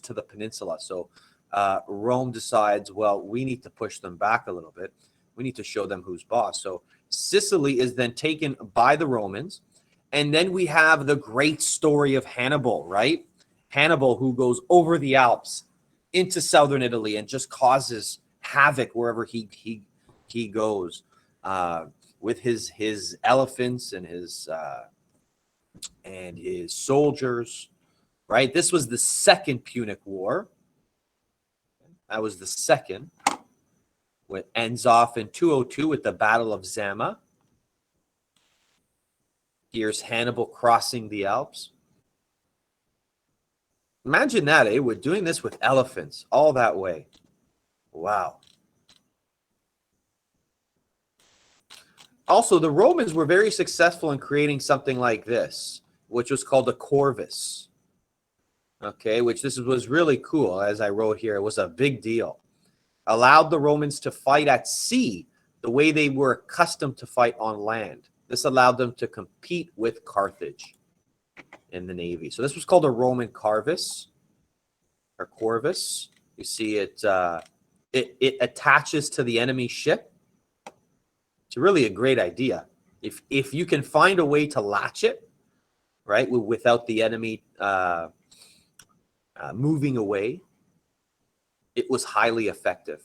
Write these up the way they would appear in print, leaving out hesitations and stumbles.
to the peninsula. So Rome decides, well, we need to push them back a little bit. We need to show them who's boss. So Sicily is then taken by the Romans. And then we have the great story of Hannibal, right? Hannibal, who goes over the Alps into southern Italy and just causes havoc wherever he goes, with his elephants and his soldiers, right? This was the second Punic War. That was the second. It ends off in 202 with the Battle of Zama. Here's Hannibal crossing the Alps. Imagine that, eh? We're doing this with elephants all that way. Wow. Also, the Romans were very successful in creating something like this, which was called a corvus. Okay, which this was really cool, as I wrote here. It was a big deal. Allowed the Romans to fight at sea the way they were accustomed to fight on land. This allowed them to compete with Carthage in the Navy. So this was called a Roman corvus or corvus. You see it, it attaches to the enemy ship. It's really a great idea. If you can find a way to latch it, right, without the enemy moving away, it was highly effective.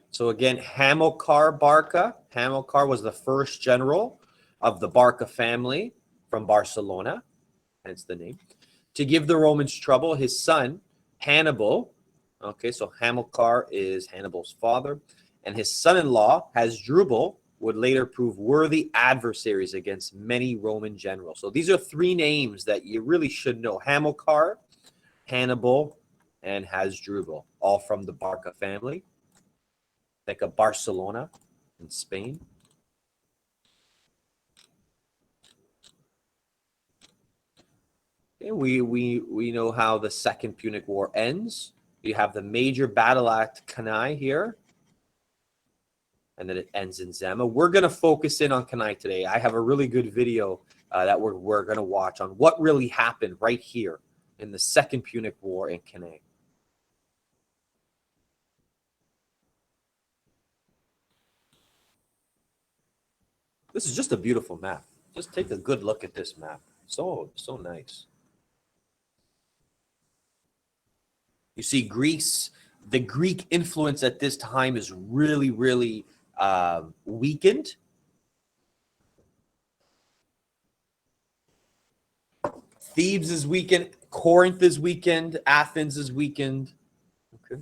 So again, Hamilcar Barca. Hamilcar was the first general of the Barca family from Barcelona, hence the name. To give the Romans trouble, his son, Hannibal, okay, so Hamilcar is Hannibal's father, and his son-in-law, Hasdrubal, would later prove worthy adversaries against many Roman generals. So these are three names that you really should know. Hamilcar, Hannibal, and Hasdrubal, all from the Barca family. Think of Barcelona in Spain. Okay, we know how the Second Punic War ends. You have the major battle at Cannae here, and then it ends in Zama. We're going to focus in on Cannae today. I have a really good video that we're going to watch on what really happened right here in the Second Punic War in Cannae. This is just a beautiful map. Just take a good look at this map. So nice. You see Greece, the Greek influence at this time is really, really weakened. Thebes is weakened. Corinth is weakened. Athens is weakened. Okay.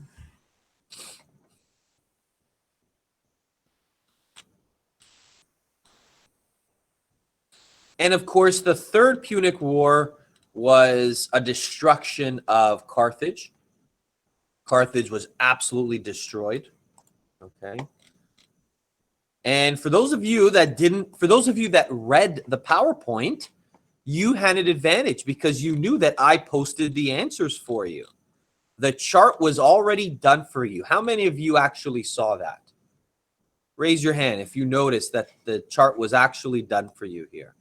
And of course, the Third Punic War was a destruction of Carthage. Carthage was absolutely destroyed. Okay. And for those of you that read the PowerPoint, you had an advantage because you knew that I posted the answers for you. The chart was already done for you. How many of you actually saw that? Raise your hand if you noticed that the chart was actually done for you here.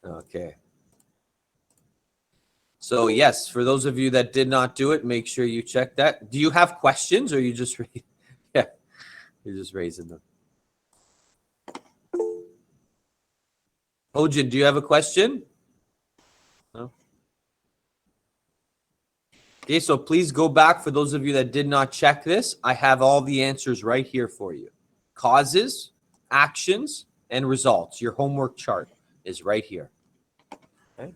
Okay. So yes, for those of you that did not do it, make sure you check that. Do you have questions or you just yeah, you're just raising them. Hojin, do you have a question? No. Okay, so please go back for those of you that did not check this. I have all the answers right here for you. Causes, actions, and results. Your homework chart is right here. Okay.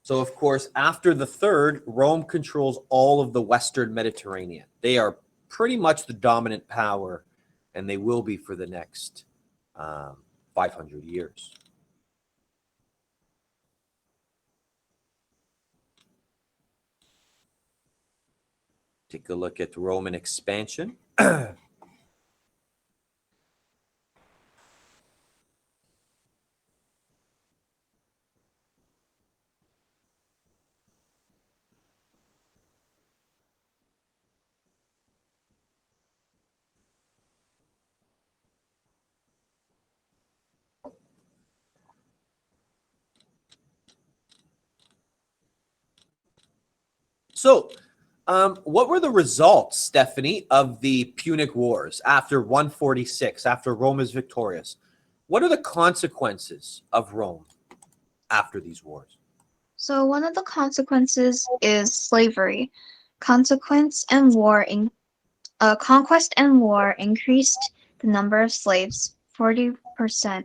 So, of course, after the third, Rome controls all of the Western Mediterranean. They are pretty much the dominant power, and they will be for the next 500 years. Take a look at Roman expansion. So, what were the results, Stephanie, of the Punic Wars after 146, after Rome is victorious? What are the consequences of Rome after these wars? So one of the consequences is slavery. Consequence and war in Conquest and war increased the number of slaves, 40%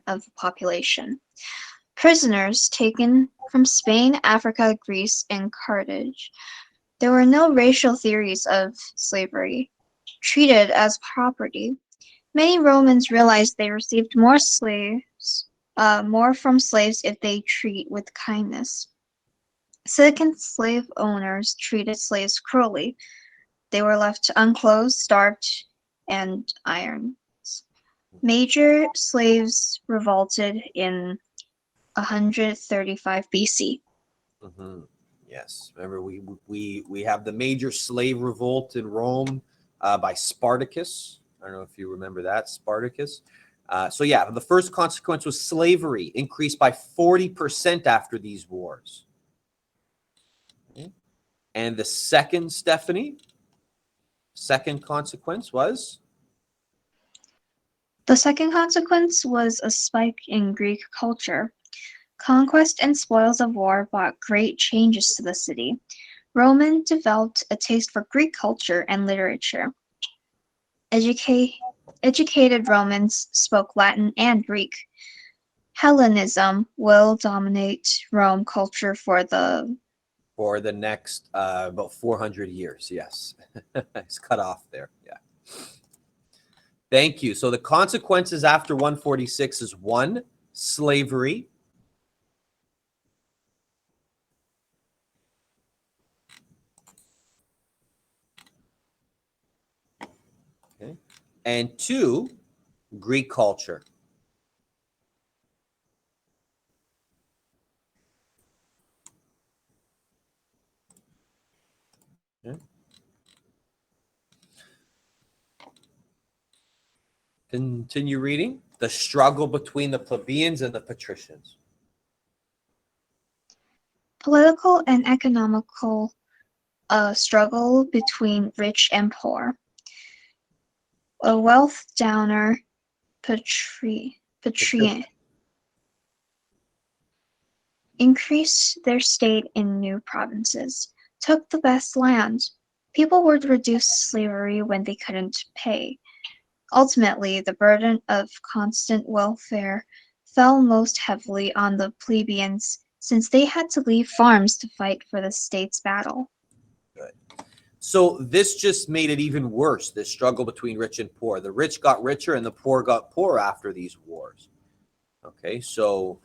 of the population. Prisoners taken from Spain, Africa, Greece, and Carthage. There were no racial theories of slavery, treated as property. Many Romans realized they received more from slaves if they treat with kindness. Second, slave owners treated slaves cruelly. They were left unclothed, starved, and ironed. Major slaves revolted in 135 BC. Mm-hmm. Yes, remember we have the major slave revolt in Rome by Spartacus. I don't know if you remember that, Spartacus. So yeah, the first consequence was slavery increased by 40% after these wars. Okay. And the second, Stephanie, second consequence was? The second consequence was a spike in Greek culture. Conquest and spoils of war brought great changes to the city. Roman developed a taste for Greek culture and literature. Educated Romans spoke Latin and Greek. Hellenism will dominate Rome culture For the next about 400 years, yes. It's cut off there, yeah. Thank you. So the consequences after 146 is 1, slavery. Okay. And 2, Greek culture. Okay. Continue reading. The struggle between the plebeians and the patricians. political and economical struggle between rich and poor. A wealth downer Patrician increased their state in new provinces, took the best land. People would reduce slavery when they couldn't pay. Ultimately, the burden of constant welfare fell most heavily on the plebeians, since they had to leave farms to fight for the state's battle. Good. So this just made it even worse, this struggle between rich and poor. The rich got richer and the poor got poorer after these wars. Okay, so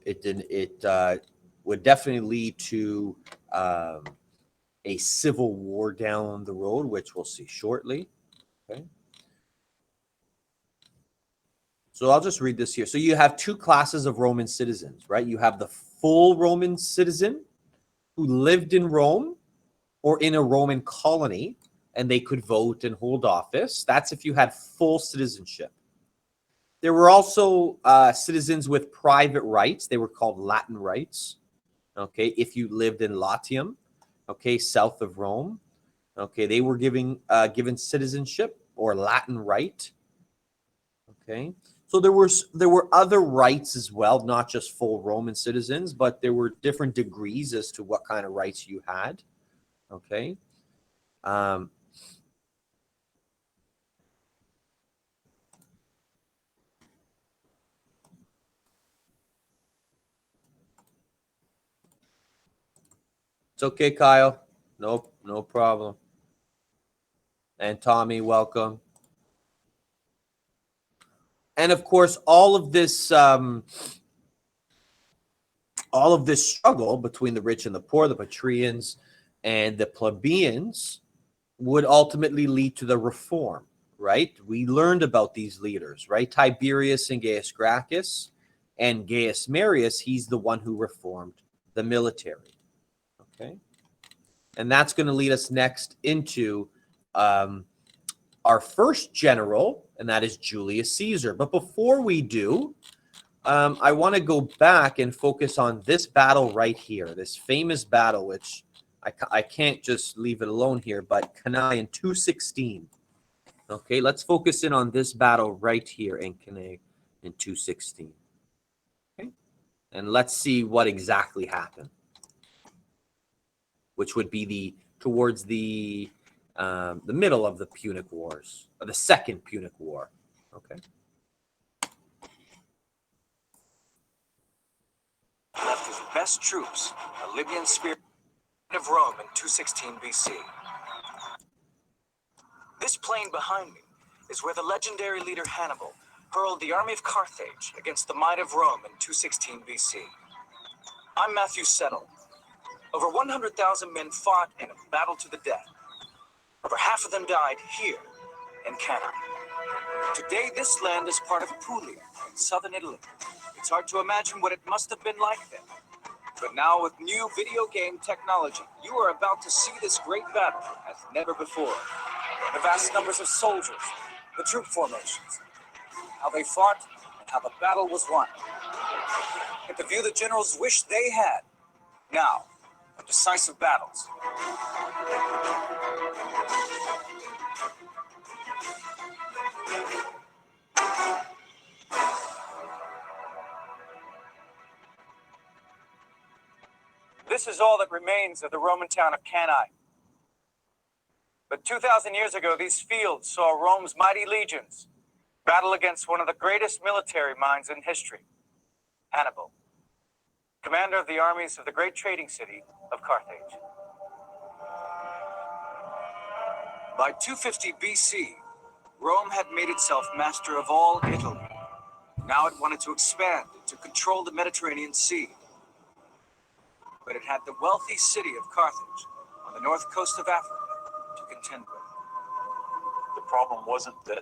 it would definitely lead to a civil war down the road, which we'll see shortly. Okay. So I'll just read this here. So you have 2 classes of Roman citizens, right? You have the full Roman citizen who lived in Rome or in a Roman colony, and they could vote and hold office. That's if you had full citizenship. There were also citizens with private rights. They were called Latin rights. Okay, if you lived in Latium, okay, south of Rome, okay, they were given citizenship or Latin right. Okay, so there were other rights as well, not just full Roman citizens, but there were different degrees as to what kind of rights you had. Okay. It's okay, Kyle. No problem. And Tommy, welcome. And of course, all of this struggle between the rich and the poor, the patricians and the plebeians, would ultimately lead to the reform, right? We learned about these leaders, right? Tiberius and Gaius Gracchus, and Gaius Marius, he's the one who reformed the military, okay? And that's going to lead us next into our first general, and that is Julius Caesar. But before we do, I want to go back and focus on this battle right here, this famous battle, which I can't just leave it alone here, but Cannae in 216. Okay, let's focus in on this battle right here in Cannae in 216. Okay, and let's see what exactly happened, which would be towards the middle of the Punic Wars, or the Second Punic War. Okay. Left his best troops, a Libyan spear of Rome in 216 BC. This plain behind me is where the legendary leader Hannibal hurled the army of Carthage against the might of Rome in 216 BC. I'm Matthew Settle. Over 100,000 men fought in a battle to the death. Over half of them died here in Cannae. Today, this land is part of Puglia, in southern Italy. It's hard to imagine what it must have been like then. But now, with new video game technology, you are about to see this great battle as never before. The vast numbers of soldiers, the troop formations, how they fought, and how the battle was won. Get the view the generals wish they had. Now, the decisive battles. This is all that remains of the Roman town of Cannae. But 2,000 years ago, these fields saw Rome's mighty legions battle against one of the greatest military minds in history, Hannibal, commander of the armies of the great trading city of Carthage. By 250 BC, Rome had made itself master of all Italy. Now it wanted to expand to control the Mediterranean Sea. But it had the wealthy city of Carthage on the north coast of Africa to contend with. The problem wasn't that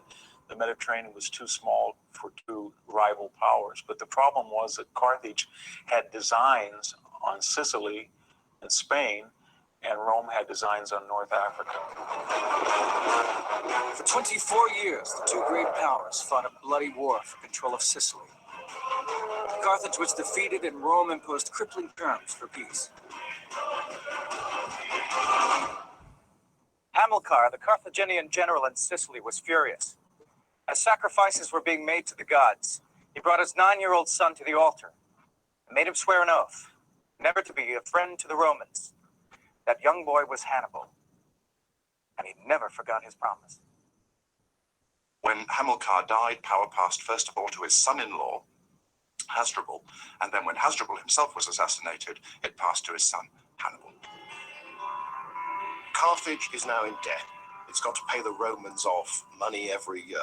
the Mediterranean was too small for two rival powers, but the problem was that Carthage had designs on Sicily and Spain, and Rome had designs on North Africa. For 24 years, the two great powers fought a bloody war for control of Sicily. Carthage was defeated and Rome imposed crippling terms for peace. Hamilcar, the Carthaginian general in Sicily, was furious. As sacrifices were being made to the gods, he brought his 9-year-old son to the altar and made him swear an oath, never to be a friend to the Romans. That young boy was Hannibal, and he never forgot his promise. When Hamilcar died, power passed first of all to his son-in-law, Hasdrubal, and then when Hasdrubal himself was assassinated, it passed to his son, Hannibal. Carthage is now in debt. It's got to pay the Romans off money every year.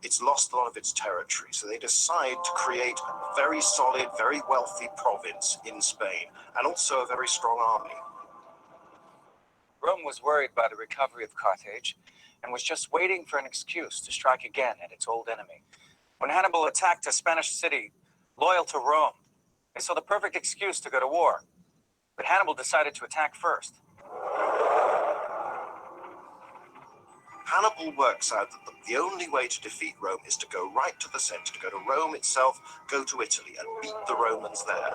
It's lost a lot of its territory, so they decide to create a very solid, very wealthy province in Spain, and also a very strong army. Rome was worried by the recovery of Carthage and was just waiting for an excuse to strike again at its old enemy. When Hannibal attacked a Spanish city loyal to Rome, they saw the perfect excuse to go to war. But Hannibal decided to attack first. Hannibal works out that the only way to defeat Rome is to go right to the center, to go to Rome itself, go to Italy, and beat the Romans there.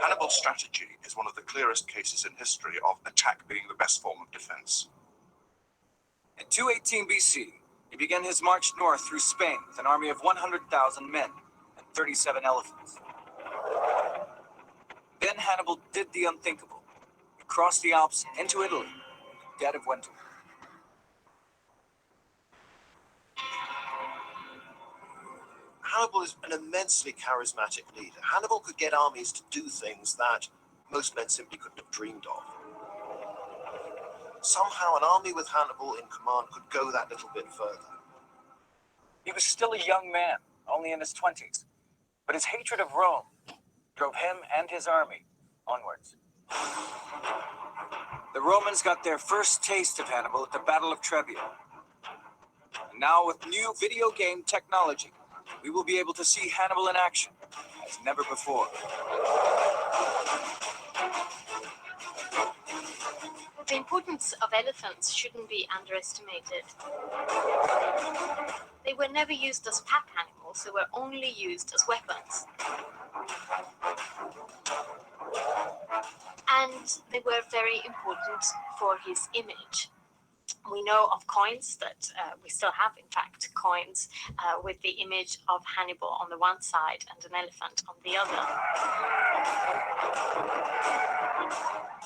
Hannibal's strategy is one of the clearest cases in history of attack being the best form of defense. In 218 BC, he began his march north through Spain with an army of 100,000 men and 37 elephants. Then Hannibal did the unthinkable. He crossed the Alps into Italy in the dead of winter. Hannibal is an immensely charismatic leader. Hannibal could get armies to do things that most men simply couldn't have dreamed of. Somehow an army with Hannibal in command could go that little bit further. He was still a young man, only in his 20s, but his hatred of Rome drove him and his army onwards. The Romans got their first taste of Hannibal at the Battle of Trebia. And now with new video game technology, we will be able to see Hannibal in action as never before. The importance of elephants shouldn't be underestimated. They were never used as pack animals. animals who were only used as weapons. And they were very important for his image. We know of coins that we still have, in fact, coins with the image of Hannibal on the one side and an elephant on the other.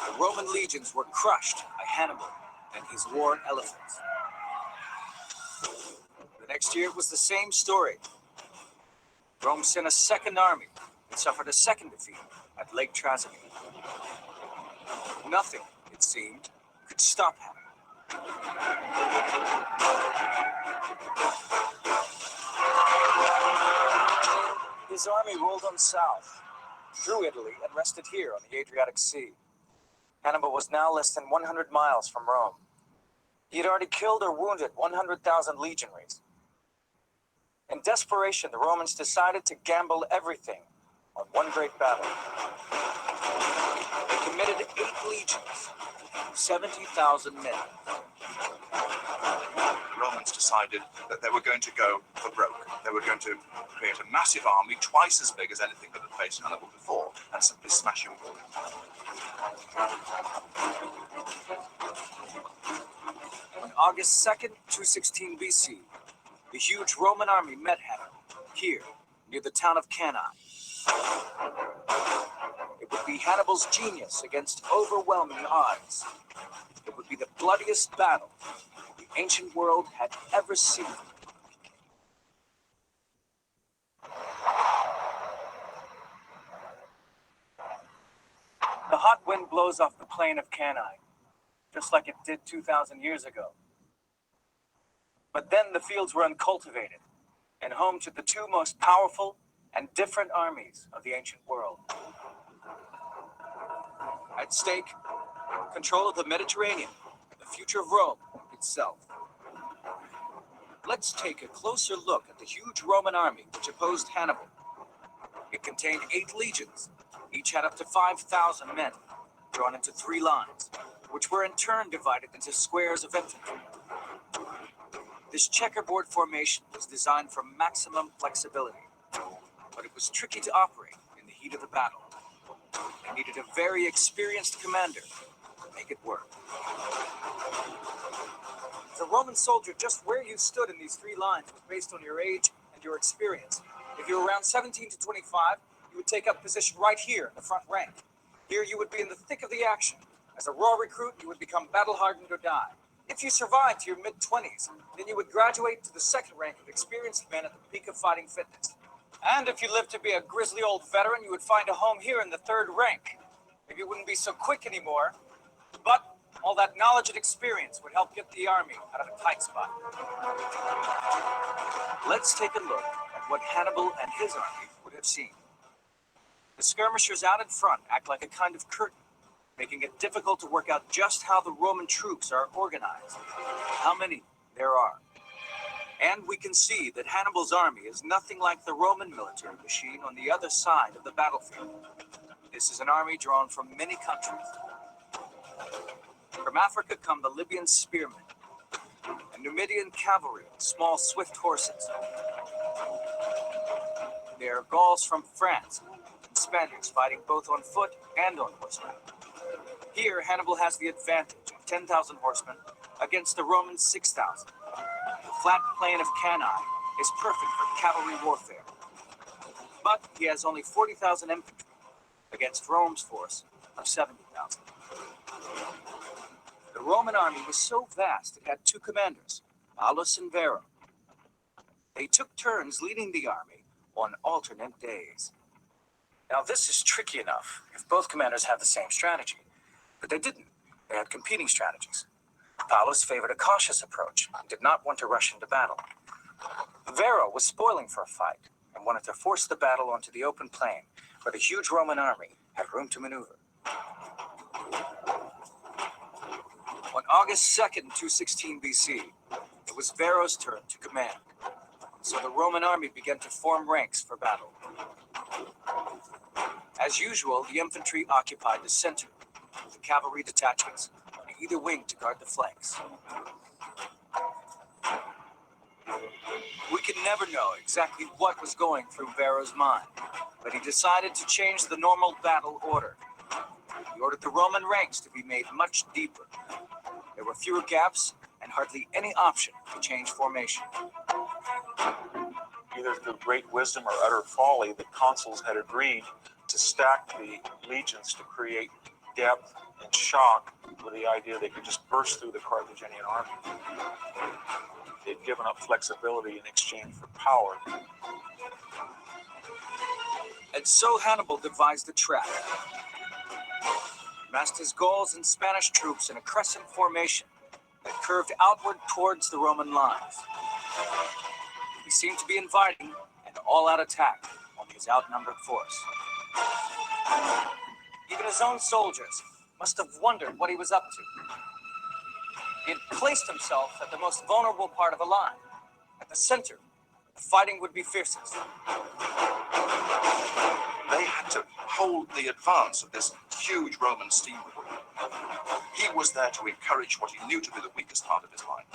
The Roman legions were crushed by Hannibal and his war elephants. The next year was the same story. Rome sent a second army and suffered a second defeat at Lake Trasimene. Nothing, it seemed, could stop Hannibal. His army rolled on south, through Italy, and rested here on the Adriatic Sea. Hannibal was now less than 100 miles from Rome. He had already killed or wounded 100,000 legionaries. In desperation, the Romans decided to gamble everything on one great battle. They committed 8 legions, 70,000 men. The Romans decided that they were going to go for broke. They were going to create a massive army, twice as big as anything that had faced Hannibal before, and simply smash him. On August 2nd, 216 BC, the huge Roman army met Hannibal, here, near the town of Cannae. It would be Hannibal's genius against overwhelming odds. It would be the bloodiest battle the ancient world had ever seen. The hot wind blows off the plain of Cannae, just like it did 2,000 years ago. But then the fields were uncultivated and home to the two most powerful and different armies of the ancient world. At stake, control of the Mediterranean, the future of Rome itself. Let's take a closer look at the huge Roman army which opposed Hannibal. It contained 8 legions, each had up to 5,000 men, drawn into 3 lines, which were in turn divided into squares of infantry. This checkerboard formation was designed for maximum flexibility, but it was tricky to operate in the heat of the battle. They needed a very experienced commander to make it work. As a Roman soldier, just where you stood in these 3 lines was based on your age and your experience. If you were around 17 to 25, you would take up position right here in the front rank. Here you would be in the thick of the action. As a raw recruit, you would become battle-hardened or die. If you survived to your mid-20s, then you would graduate to the second rank of experienced men at the peak of fighting fitness. And if you lived to be a grisly old veteran, you would find a home here in the 3rd rank. Maybe you wouldn't be so quick anymore, but all that knowledge and experience would help get the army out of a tight spot. Let's take a look at what Hannibal and his army would have seen. The skirmishers out in front act like a kind of curtain, making it difficult to work out just how the Roman troops are organized, how many there are. And we can see that Hannibal's army is nothing like the Roman military machine on the other side of the battlefield. This is an army drawn from many countries. From Africa come the Libyan spearmen, and Numidian cavalry, small swift horses. They are Gauls from France, and Spaniards fighting both on foot and on horseback. Here, Hannibal has the advantage of 10,000 horsemen against the Roman 6,000. The flat plain of Cannae is perfect for cavalry warfare. But he has only 40,000 infantry against Rome's force of 70,000. The Roman army was so vast it had 2 commanders, Aulus and Varro. They took turns leading the army on alternate days. Now this is tricky enough if both commanders have the same strategy, but they didn't. They had competing strategies. Aulus favored a cautious approach and did not want to rush into battle. Varro was spoiling for a fight and wanted to force the battle onto the open plain where the huge Roman army had room to maneuver. On August 2nd, 216 BC, it was Varro's turn to command, so the Roman army began to form ranks for battle. As usual, the infantry occupied the center, with the cavalry detachments on either wing to guard the flanks. We can could never know exactly what was going through Varro's mind, but he decided to change the normal battle order. He ordered the Roman ranks to be made much deeper. There were fewer gaps and hardly any option to change formation. Either through great wisdom or utter folly, the consuls had agreed to stack the legions to create depth and shock with the idea they could just burst through the Carthaginian army. They'd given up flexibility in exchange for power. And so Hannibal devised a trap. He massed his Gauls and Spanish troops in a crescent formation that curved outward towards the Roman lines. He seemed to be inviting an all-out attack on his outnumbered force. Even his own soldiers must have wondered what he was up to. He had placed himself at the most vulnerable part of the line. At the center, the fighting would be fiercest. They had to hold the advance of this huge Roman steamroller. He was there to encourage what he knew to be the weakest part of his line.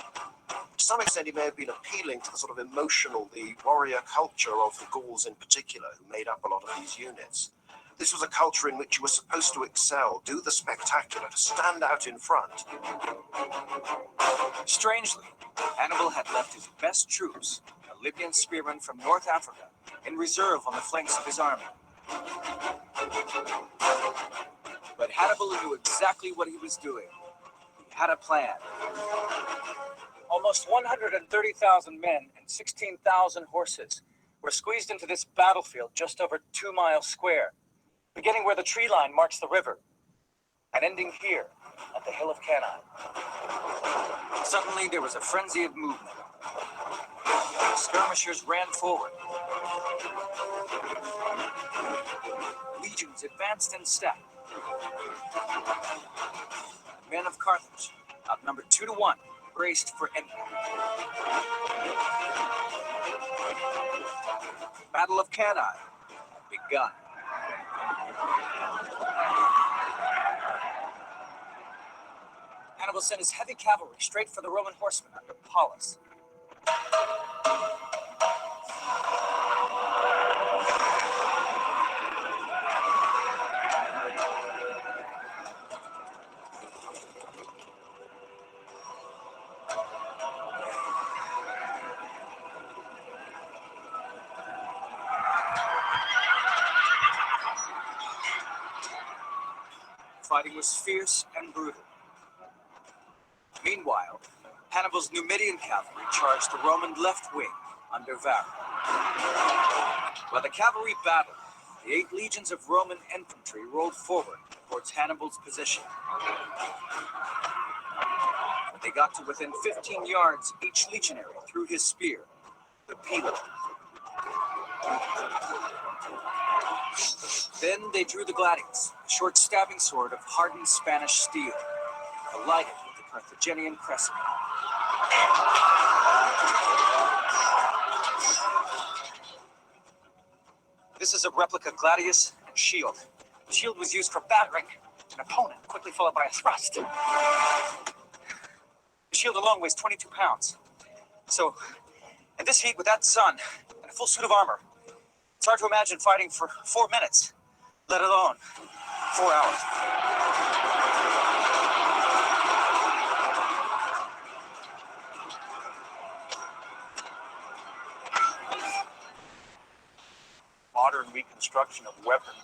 To some extent, he may have been appealing to the sort of emotional, the warrior culture of the Gauls in particular, who made up a lot of these units. This was a culture in which you were supposed to excel, do the spectacular, to stand out in front. Strangely, Hannibal had left his best troops, a Libyan spearman from North Africa, in reserve on the flanks of his army. But Hannibal knew exactly what he was doing. He had a plan. Almost 130,000 men and 16,000 horses were squeezed into this battlefield just over 2 miles square, beginning where the tree line marks the river, and ending here at the hill of Cannae. Suddenly, there was a frenzy of movement. The skirmishers ran forward. Legions advanced in step. The men of Carthage, outnumbered 2 to 1, braced for entry. The Battle of Cannae had begun. Hannibal sent his heavy cavalry straight for the Roman horsemen under Paulus. Fighting was fierce and brutal. Meanwhile, Hannibal's Numidian cavalry charged the Roman left wing under Varro. While the cavalry battled, the 8 legions of Roman infantry rolled forward towards Hannibal's position. When they got to within 15 yards, each legionary threw his spear, the pilum. Then they drew the gladius, a short stabbing sword of hardened Spanish steel, alighted with the Carthaginian crescent. This is a replica gladius and shield. The shield was used for battering an opponent, quickly followed by a thrust. The shield alone weighs 22 pounds. So, in this heat with that sun and a full suit of armor, it's hard to imagine fighting for 4 minutes, let alone 4 hours. Modern reconstruction of weapon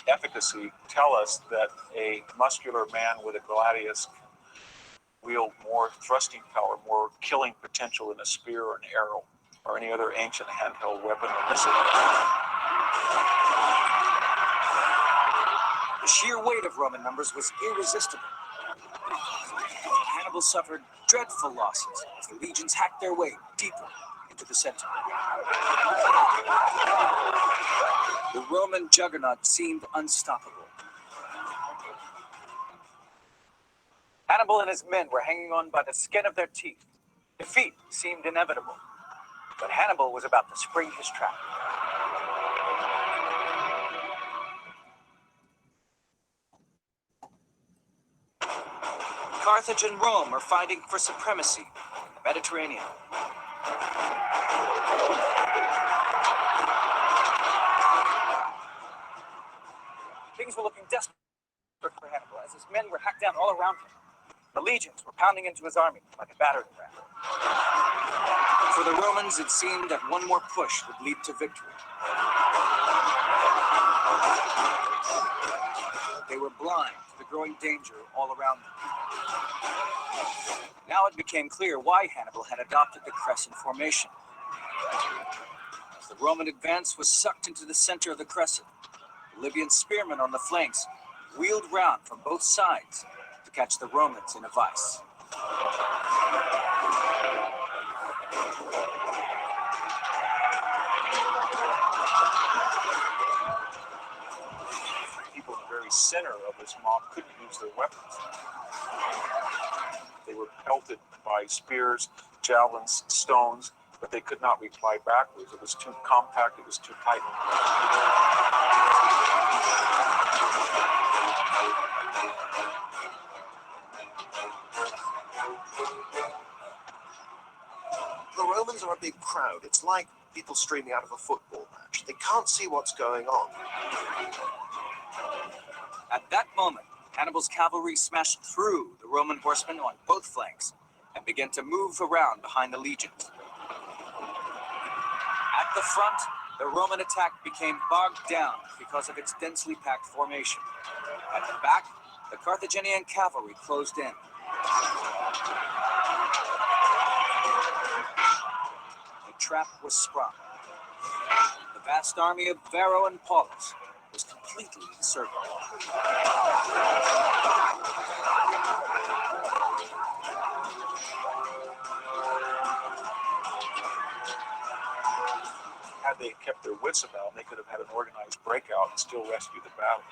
efficacy tell us that a muscular man with a gladius can wield more thrusting power, more killing potential than a spear or an arrow or any other ancient handheld weapon or missile. The sheer weight of Roman numbers was irresistible. Hannibal suffered dreadful losses as the legions hacked their way deeper into the center. The Roman juggernaut seemed unstoppable. Hannibal and his men were hanging on by the skin of their teeth. Defeat seemed inevitable, but Hannibal was about to spring his trap. Carthage and Rome are fighting for supremacy in the Mediterranean. around him. The legions were pounding into his army like a battering ram. For the Romans, it seemed that one more push would lead to victory. They were blind to the growing danger all around them. Now it became clear why Hannibal had adopted the crescent formation. As the Roman advance was sucked into the center of the crescent, the Libyan spearmen on the flanks wheeled round from both sides to catch the Romans in a vice. People in the very center of this mob couldn't use their weapons. They were pelted by spears, javelins, stones, but they could not reply backwards. It was too compact, it was too tight. The Romans are a big crowd. It's like people streaming out of a football match. They can't see what's going on. At that moment, Hannibal's cavalry smashed through the Roman horsemen on both flanks and began to move around behind the legions. At the front, the Roman attack became bogged down because of its densely packed formation. At the back, the Carthaginian cavalry closed in. A trap was sprung. The vast army of Varro and Paulus was completely encircled. Had they kept their wits about them, they could have had an organized breakout and still rescued the battle.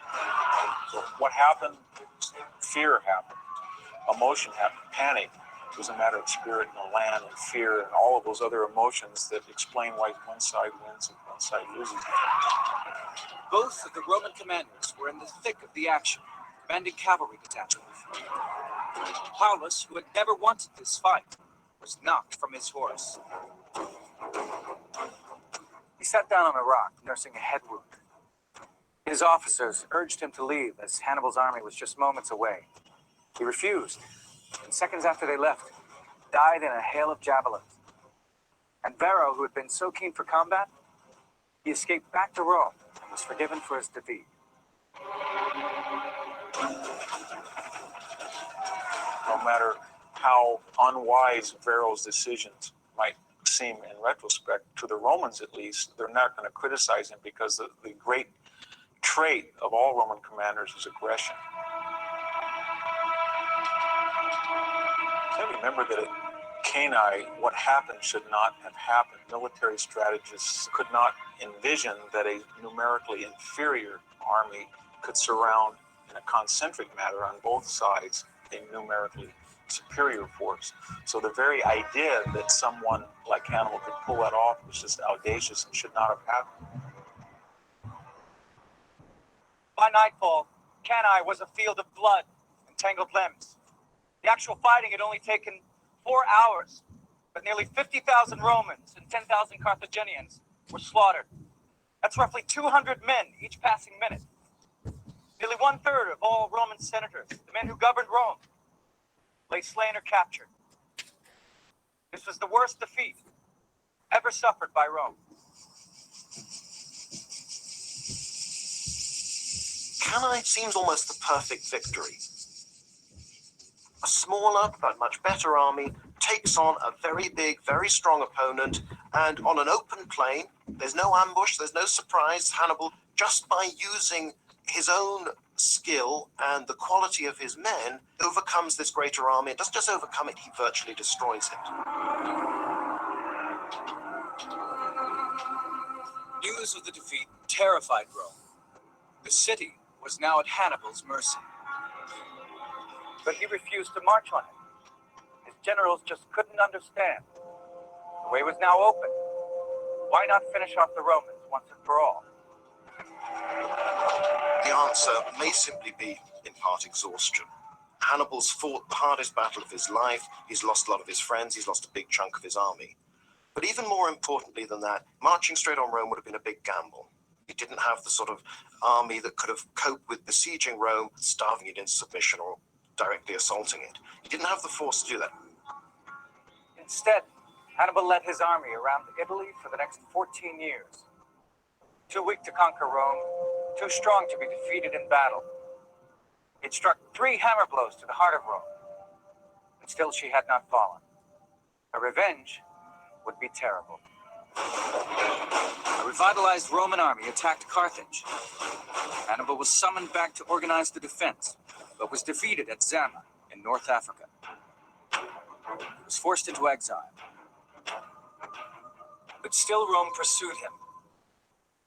So what happened? Fear happened. Emotion happened. Panic. It was a matter of spirit and the land and fear and all of those other emotions that explain why one side wins and one side loses. Both of the Roman commanders were in the thick of the action, commanding cavalry detachments. Paulus, who had never wanted this fight, was knocked from his horse. He sat down on a rock, nursing a head wound. His officers urged him to leave, as Hannibal's army was just moments away. He refused, and seconds after they left, died in a hail of javelins. And Varro, who had been so keen for combat, he escaped back to Rome and was forgiven for his defeat. No matter how unwise Varro's decisions might seem in retrospect, to the Romans at least, they're not going to criticize him because the great trait of all Roman commanders is aggression. So remember that at Cannae, what happened should not have happened. Military strategists could not envision that a numerically inferior army could surround in a concentric manner on both sides a numerically superior force. So the very idea that someone like Hannibal could pull that off was just audacious and should not have happened. By nightfall, Cannae was a field of blood and tangled limbs. The actual fighting had only taken 4 hours, but nearly 50,000 Romans and 10,000 Carthaginians were slaughtered. That's roughly 200 men each passing minute. Nearly 1/3 of all Roman senators, the men who governed Rome, lay slain or captured. This was the worst defeat ever suffered by Rome. Cannae seems almost the perfect victory. A smaller but much better army takes on a very big, very strong opponent, and on an open plain, there's no ambush, there's no surprise. Hannibal, just by using his own skill and the quality of his men, overcomes this greater army. It doesn't just overcome it, he virtually destroys it. News of the defeat terrified Rome. The city was now at Hannibal's mercy. But he refused to march on it. His generals just couldn't understand. The way was now open. Why not finish off the Romans once and for all? The answer may simply be, in part, exhaustion. Hannibal's fought the hardest battle of his life. He's lost a lot of his friends. He's lost a big chunk of his army. But even more importantly than that, marching straight on Rome would have been a big gamble. He didn't have the sort of army that could have coped with besieging Rome, starving it into submission, or directly assaulting it. He didn't have the force to do that. Instead, Hannibal led his army around Italy for the next 14 years. Too weak to conquer Rome, too strong to be defeated in battle. He'd struck 3 hammer blows to the heart of Rome, but still she had not fallen. Her revenge would be terrible. A revitalized Roman army attacked Carthage. Hannibal was summoned back to organize the defense, but was defeated at Zama in North Africa. He was forced into exile. But still Rome pursued him.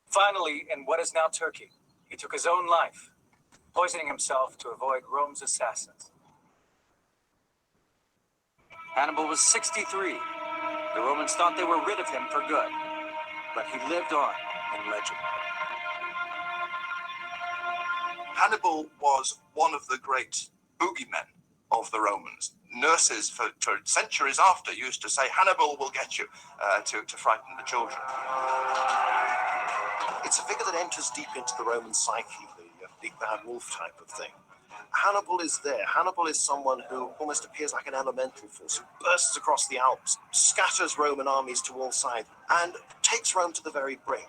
Finally, in what is now Turkey, he took his own life, poisoning himself to avoid Rome's assassins. Hannibal was 63. The Romans thought they were rid of him for good, but he lived on in legend. Hannibal was one of the great boogeymen of the Romans. Nurses for centuries after used to say, Hannibal will get you, to frighten the children. It's a figure that enters deep into the Roman psyche, the big bad wolf type of thing. Hannibal is there. Hannibal is someone who almost appears like an elemental force, who bursts across the Alps, scatters Roman armies to all sides, and takes Rome to the very brink.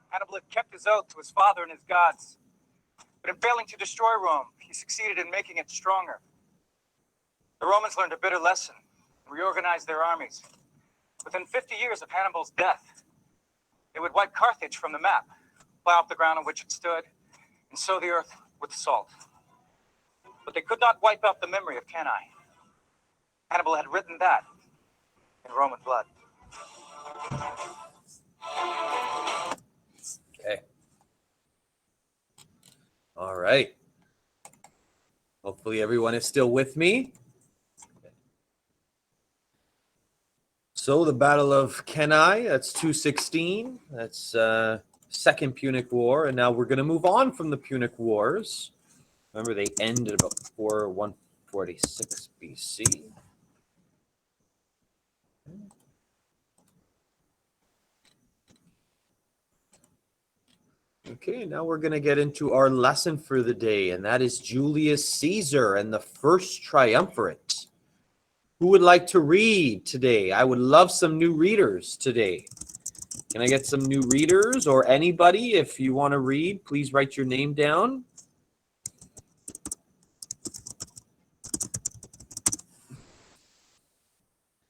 Hannibal had kept his oath to his father and his gods. But in failing to destroy Rome, he succeeded in making it stronger. The Romans learned a bitter lesson and reorganized their armies. Within 50 years of Hannibal's death, they would wipe Carthage from the map, plow up the ground on which it stood, and sow the earth with salt. But they could not wipe out the memory of Cannae. Hannibal had written that in Roman blood. Okay. All right. Hopefully everyone is still with me. So the Battle of Cannae, that's 216. That's Second Punic War. And now we're going to move on from the Punic Wars. Remember, they ended about 146 BC. Okay, now we're going to get into our lesson for the day, and that is Julius Caesar and the First Triumvirate. Who would like to read today? I would love some new readers today. Can I get some new readers, or anybody, if you want to read, please write your name down.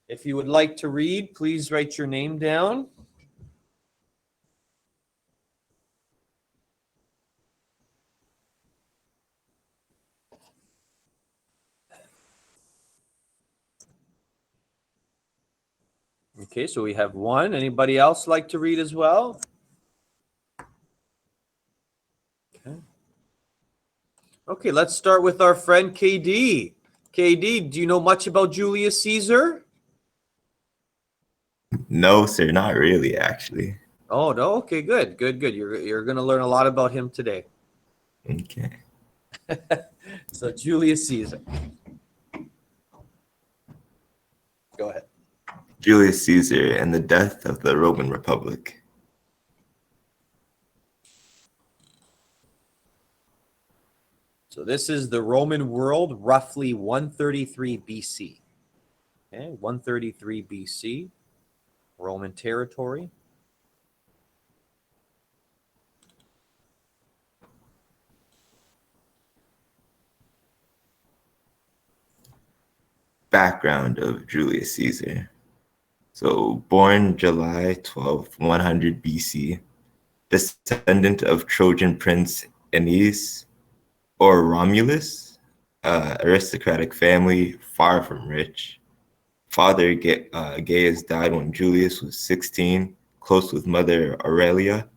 If you would like to read, please write your name down. Okay, so we have one. Anybody else like to read as well? Okay. Okay, let's start with our friend KD. KD, do you know much about Julius Caesar? No, sir, not really, actually. Oh, no? Okay, good, good, good. You're going to learn a lot about him today. Okay. So Julius Caesar. Go ahead. Julius Caesar and the death of the Roman Republic. So this is the Roman world, roughly 133 BC. Okay, 133 BC, Roman territory. Background of Julius Caesar. So, born July 12, 100 BC, descendant of Trojan Prince Aeneas or Romulus, aristocratic family, far from rich. Father Gaius died when Julius was 16, close with mother Aurelia.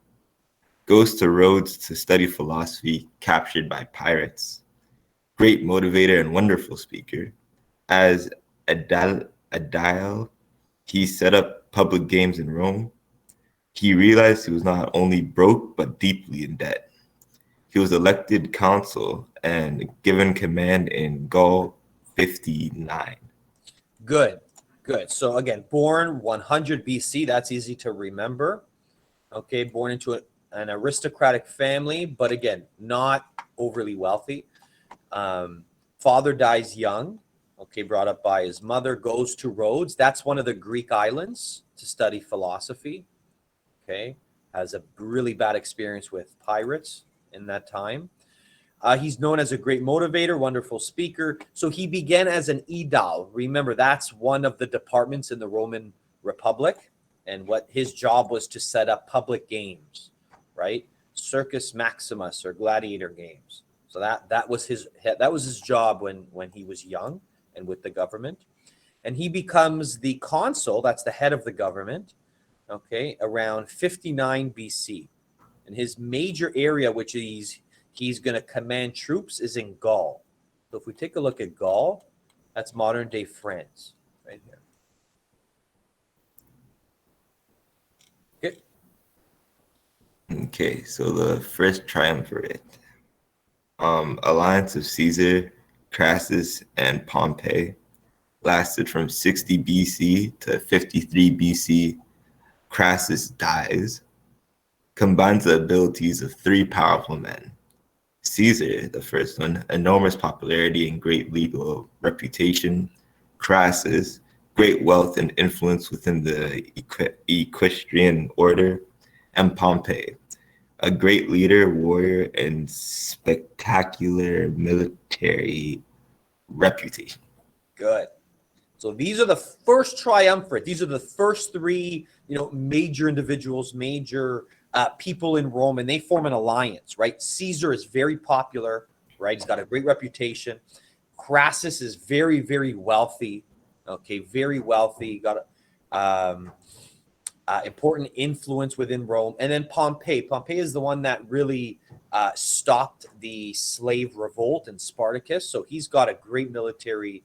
Goes to Rhodes to study philosophy, captured by pirates. Great motivator and wonderful speaker. As Aedile, he set up public games in Rome. He realized he was not only broke, but deeply in debt. He was elected consul and given command in Gaul 59. Good, good. So again, born 100 BC. That's easy to remember. Okay, born into an aristocratic family, but again, not overly wealthy. Father dies young, okay, brought up by his mother, goes to Rhodes. That's one of the Greek islands to study philosophy, okay? Has a really bad experience with pirates in that time. He's known as a great motivator, wonderful speaker. So he began as an aedile. Remember, that's one of the departments in the Roman Republic. And what his job was to set up public games, right? Circus Maximus or gladiator games. So that was his job when he was young and with the government. And he becomes the consul, that's the head of the government, okay, around 59 BC. And his major area, which he's going to command troops, is in Gaul. So if we take a look at Gaul, that's modern day France, right here. Okay. Okay, so the first triumvirate, alliance of Caesar, Crassus, and Pompey, lasted from 60 BC to 53 BC. Crassus dies, combines the abilities of three powerful men. Caesar, the first one, enormous popularity and great legal reputation. Crassus, great wealth and influence within the equestrian order. And Pompey, a great leader, warrior, and spectacular military reputation. Good. So these are the first triumvirate. These are the first three, major individuals, major people in Rome, and they form an alliance, right? Caesar is very popular, right? He's got a great reputation. Crassus is very, very wealthy. Okay, very wealthy. Got important influence within Rome. And then Pompey. Pompey is the one that really stopped the slave revolt in Spartacus. So he's got a great military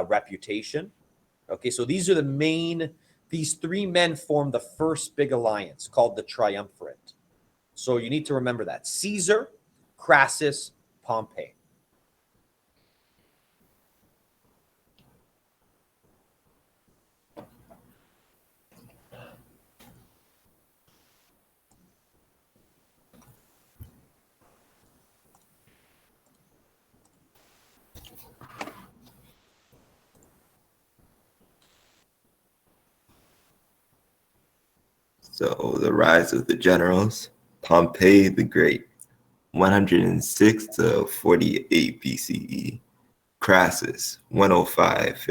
reputation. Okay, so these three men form the first big alliance called the triumvirate. So you need to remember that. Caesar, Crassus, Pompey. So the rise of the generals, Pompey the Great, 106 to 48 BCE. Crassus, 105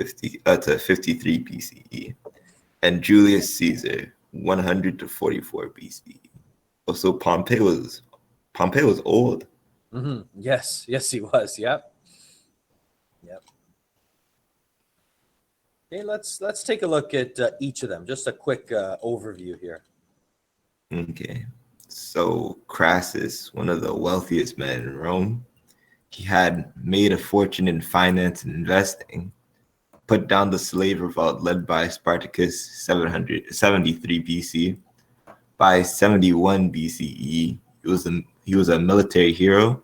to 53 BCE. And Julius Caesar, 100 to 44 BCE. Also, Pompey was old. Mm-hmm. Yes, he was. Yep. Okay, let's take a look at each of them. Just a quick overview here. Okay, so Crassus, one of the wealthiest men in Rome, he had made a fortune in finance and investing, put down the slave revolt led by Spartacus 773 BC. By 71 BCE, he was a military hero,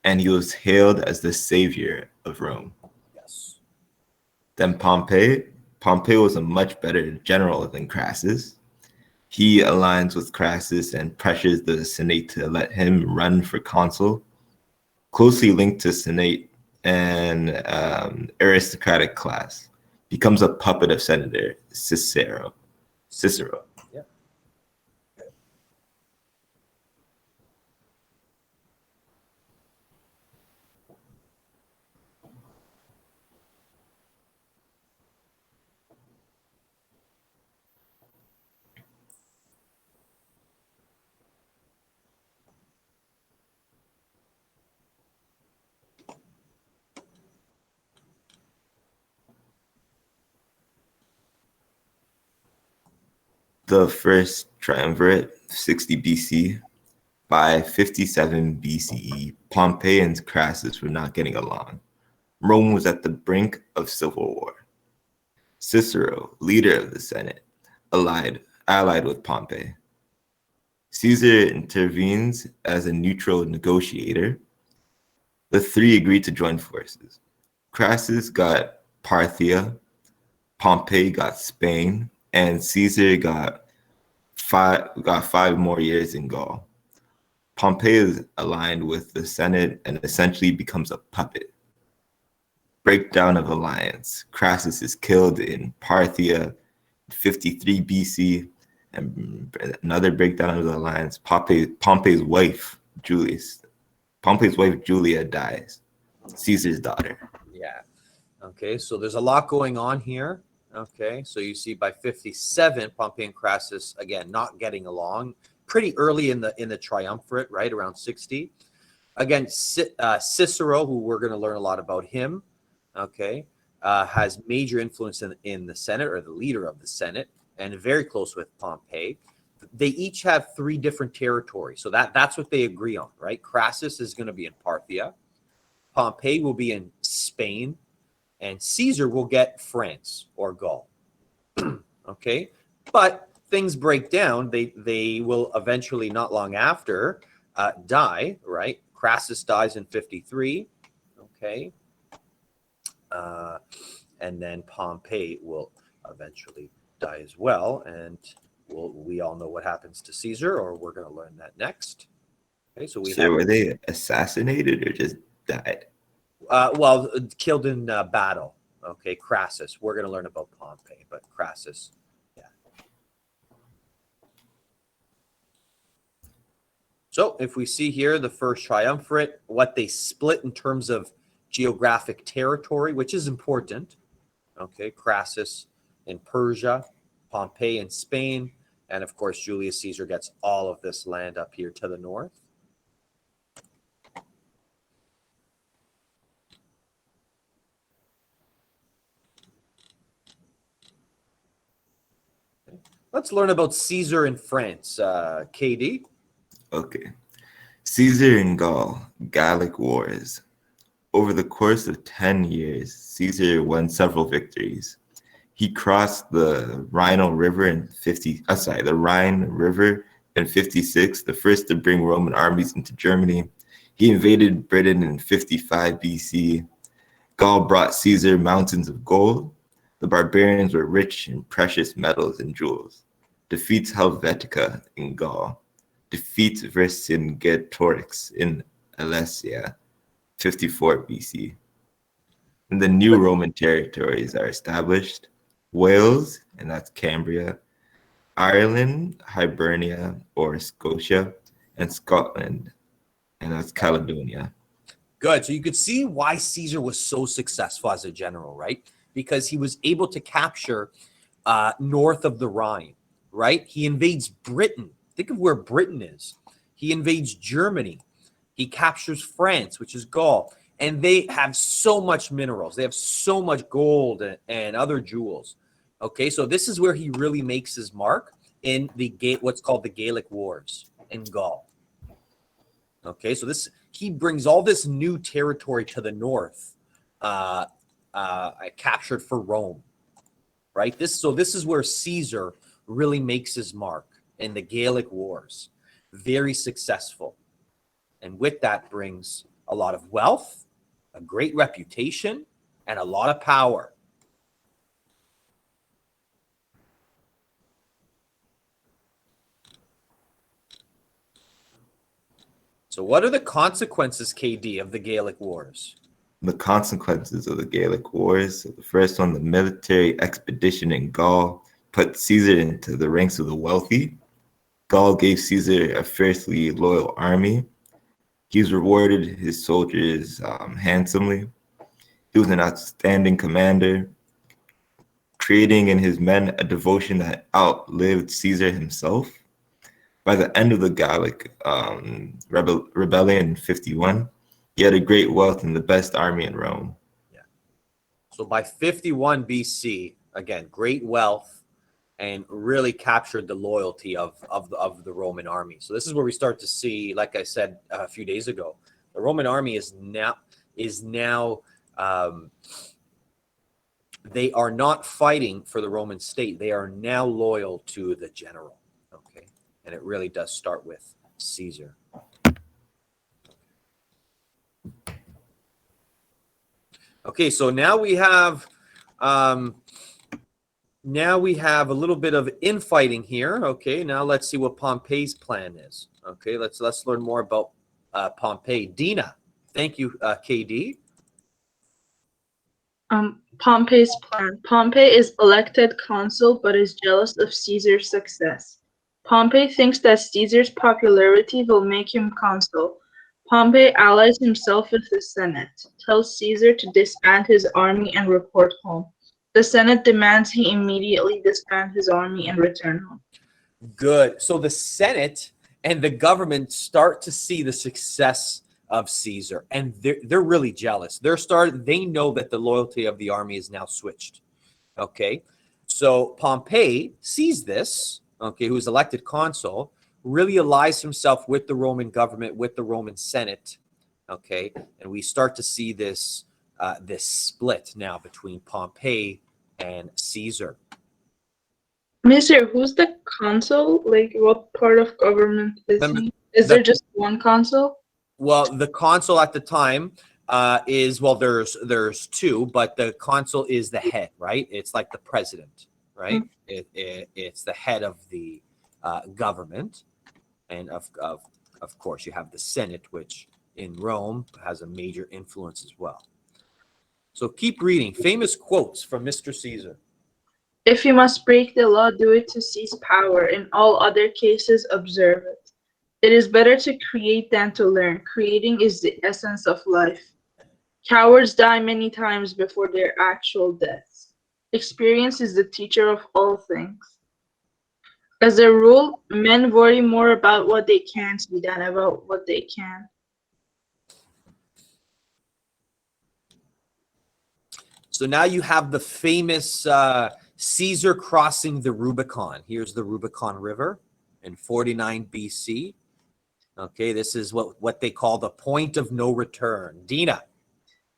and he was hailed as the savior of Rome. Yes. Then Pompey was a much better general than Crassus. He aligns with Crassus and pressures the Senate to let him run for consul. Closely linked to Senate and aristocratic class, becomes a puppet of Senator Cicero. Yeah. The first triumvirate, 60 BC. By 57 BCE, Pompey and Crassus were not getting along. Rome was at the brink of civil war. Cicero, leader of the Senate, allied with Pompey. Caesar intervenes as a neutral negotiator. The three agreed to join forces. Crassus got Parthia, Pompey got Spain, and Caesar got five more years in Gaul. Pompey is aligned with the Senate and essentially becomes a puppet. Breakdown of alliance. Crassus is killed in Parthia, 53 BC, and another breakdown of the alliance. Pompey's wife, Julius. Pompey's wife, Julia, dies. Caesar's daughter. Yeah. Okay, so there's a lot going on here. Okay, so you see by 57, Pompey and Crassus, again, not getting along pretty early in the triumvirate, right, around 60. Again, Cicero, who we're going to learn a lot about him, okay, has major influence in the Senate, or the leader of the Senate, and very close with Pompey. They each have 3 different territories, so that's what they agree on, right? Crassus is going to be in Parthia, Pompey will be in Spain, and Caesar will get France or Gaul. Okay, but things break down. They will eventually, not long after, die, right? Crassus dies in 53. Okay, and then Pompey will eventually die as well, and we all know what happens to Caesar, or we're going to learn that next. Okay, so were they assassinated or just died? Well, killed in battle. Okay, Crassus. We're going to learn about Pompey, but Crassus, yeah. So if we see here the first triumvirate, what they split in terms of geographic territory, which is important. Okay, Crassus in Persia, Pompey in Spain, and of course Julius Caesar gets all of this land up here to the north. Let's learn about Caesar in France. KD? Okay. Caesar in Gaul, Gallic Wars. Over the course of 10 years, Caesar won several victories. He crossed the Rhine River in 56, the first to bring Roman armies into Germany. He invaded Britain in 55 BC. Gaul brought Caesar mountains of gold. The barbarians were rich in precious metals and jewels. Defeats Helvetica in Gaul. Defeats Vercingetorix in Alesia, 54 BC. And the new Roman territories are established. Wales, and that's Cambria, Ireland, Hibernia or Scotia, and Scotland, and that's Caledonia. Good. So you could see why Caesar was so successful as a general, right? Because he was able to capture north of the Rhine, right? He invades Britain. Think of where Britain is. He invades Germany. He captures France, which is Gaul. And they have so much minerals. They have so much gold and other jewels. Okay, so this is where he really makes his mark in what's called the Gallic Wars in Gaul. Okay, so he brings all this new territory to the north, captured for Rome, right? This is where Caesar really makes his mark in the Gallic Wars. Very successful. And with that brings a lot of wealth, a great reputation, and a lot of power. So what are the consequences, KD, of the Gallic Wars? The consequences of the Gallic Wars. So the first one, the military expedition in Gaul, put Caesar into the ranks of the wealthy. Gaul gave Caesar a fiercely loyal army. He's rewarded his soldiers handsomely. He was an outstanding commander, creating in his men a devotion that outlived Caesar himself. By the end of the Gallic rebellion in 51, he had a great wealth and the best army in Rome. Yeah. So by 51 BC, again, great wealth, and really captured the loyalty of the Roman army. So this is where we start to see, like I said a few days ago, the Roman army is now they are not fighting for the Roman state. They are now loyal to the general. Okay, and it really does start with Caesar. Okay, so now we have a little bit of infighting here. Okay, now let's see what Pompey's plan is. Okay, let's learn more about Pompey. Dina, thank you, KD. Pompey's plan. Pompey is elected consul but is jealous of Caesar's success. Pompey thinks that Caesar's popularity will make him consul. Pompey allies himself with the Senate, tells Caesar to disband his army and report home. The Senate demands he immediately disband his army and return home. Good. So the Senate and the government start to see the success of Caesar, and they're really jealous. They know that the loyalty of the army is now switched. Okay, so Pompey sees this. Okay, who's elected consul, really allies himself with the Roman government, with the Roman Senate. Okay, and we start to see this this split now between Pompey and Caesar. Mister, who's the consul? Like, what part of government is Remember, he? Is there just one consul? Well, the consul at the time is, well, there's two, but the consul is the head, right? It's like the president, right? It's the head of the government, and of course you have the Senate, which in Rome has a major influence as well. So keep reading. Famous quotes from Mr. Caesar. If you must break the law, do it to seize power. In all other cases, observe it. It is better to create than to learn. Creating is the essence of life. Cowards die many times before their actual deaths. Experience is the teacher of all things. As a rule, men worry more about what they can't be than about what they can. So now you have the famous Caesar crossing the Rubicon. Here's the Rubicon River in 49 BC. Okay, this is what they call the point of no return. Dina.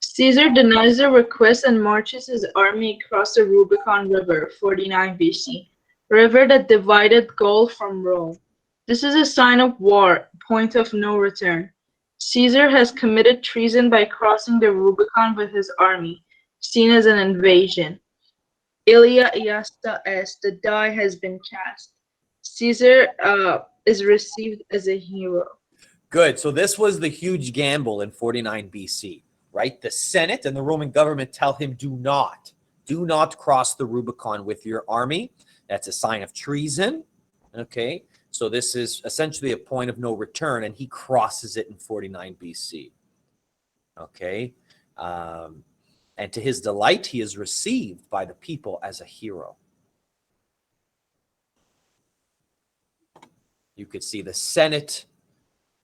Caesar denies the request and marches his army across the Rubicon River, 49 BC, river that divided Gaul from Rome. This is a sign of war, point of no return. Caesar has committed treason by crossing the Rubicon with his army, seen as an invasion. Ilia iasta est, the die has been cast. Caesar is received as a hero. Good. So this was the huge gamble in 49 BC, right? The Senate and the Roman government tell him, do not cross the Rubicon with your army. That's a sign of treason. Okay. So this is essentially a point of no return, and he crosses it in 49 BC. Okay. And to his delight, he is received by the people as a hero. You could see the Senate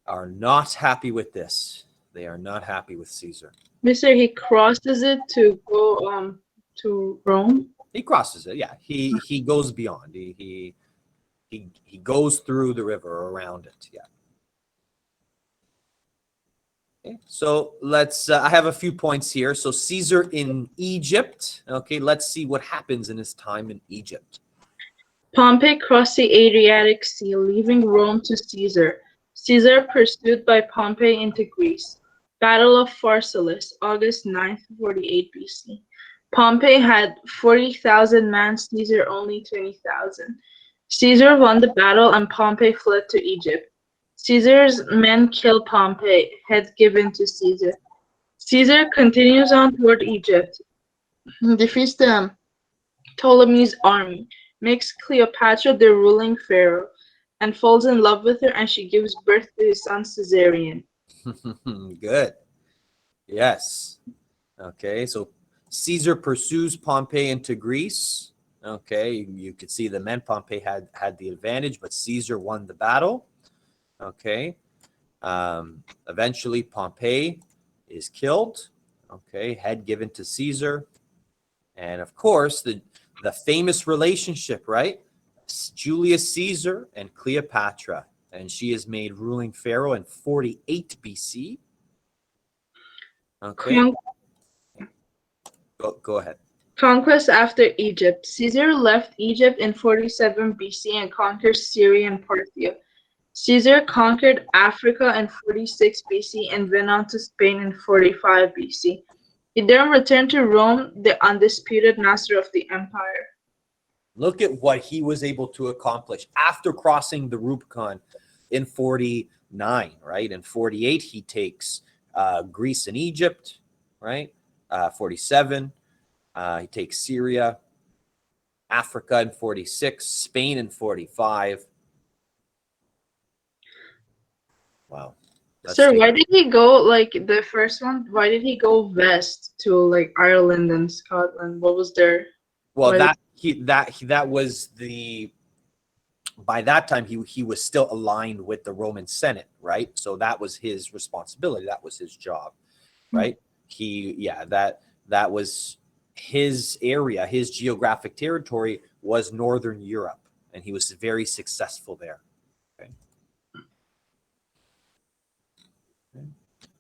are not happy with this. They are not happy with Caesar. Mister, he crosses it to go to Rome. He crosses it, yeah. He goes beyond. He goes through the river or around it, yeah. Okay, so let's. I have a few points here. So Caesar in Egypt. Okay, let's see what happens in his time in Egypt. Pompey crossed the Adriatic Sea, leaving Rome to Caesar. Caesar pursued by Pompey into Greece. Battle of Pharsalus, August 9th, 48 BC. Pompey had 40,000 men, Caesar only 20,000. Caesar won the battle and Pompey fled to Egypt. Caesar's men kill Pompey, head given to Caesar. Caesar continues on toward Egypt, defeats the Ptolemy's army, makes Cleopatra the ruling pharaoh, and falls in love with her, and she gives birth to his son Caesarion. Good. Yes. Okay, so Caesar pursues Pompey into Greece. Okay, you could see the men. Pompey had the advantage, but Caesar won the battle. Okay. Eventually, Pompey is killed. Okay, head given to Caesar. And of course, the famous relationship, right? Julius Caesar and Cleopatra. And she is made ruling pharaoh in 48 BC. Okay. Go ahead. Conquest after Egypt. Caesar left Egypt in 47 BC and conquered Syria and Parthia. Caesar conquered Africa in 46 BC and went on to Spain in 45 BC. He then returned to Rome, the undisputed master of the empire. Look at what he was able to accomplish after crossing the Rubicon. in 49, right? In 48, he takes Greece and Egypt, right? 47, he takes Syria, Africa in 46, Spain in 45. Wow. Sir, why did he go like the first one? Why did he go west to like Ireland and Scotland? What was there? Well, Why that was the, by that time he was still aligned with the Roman Senate, right? So that was his responsibility. That was his job, right? That was his area. His geographic territory was Northern Europe, and he was very successful there. Okay.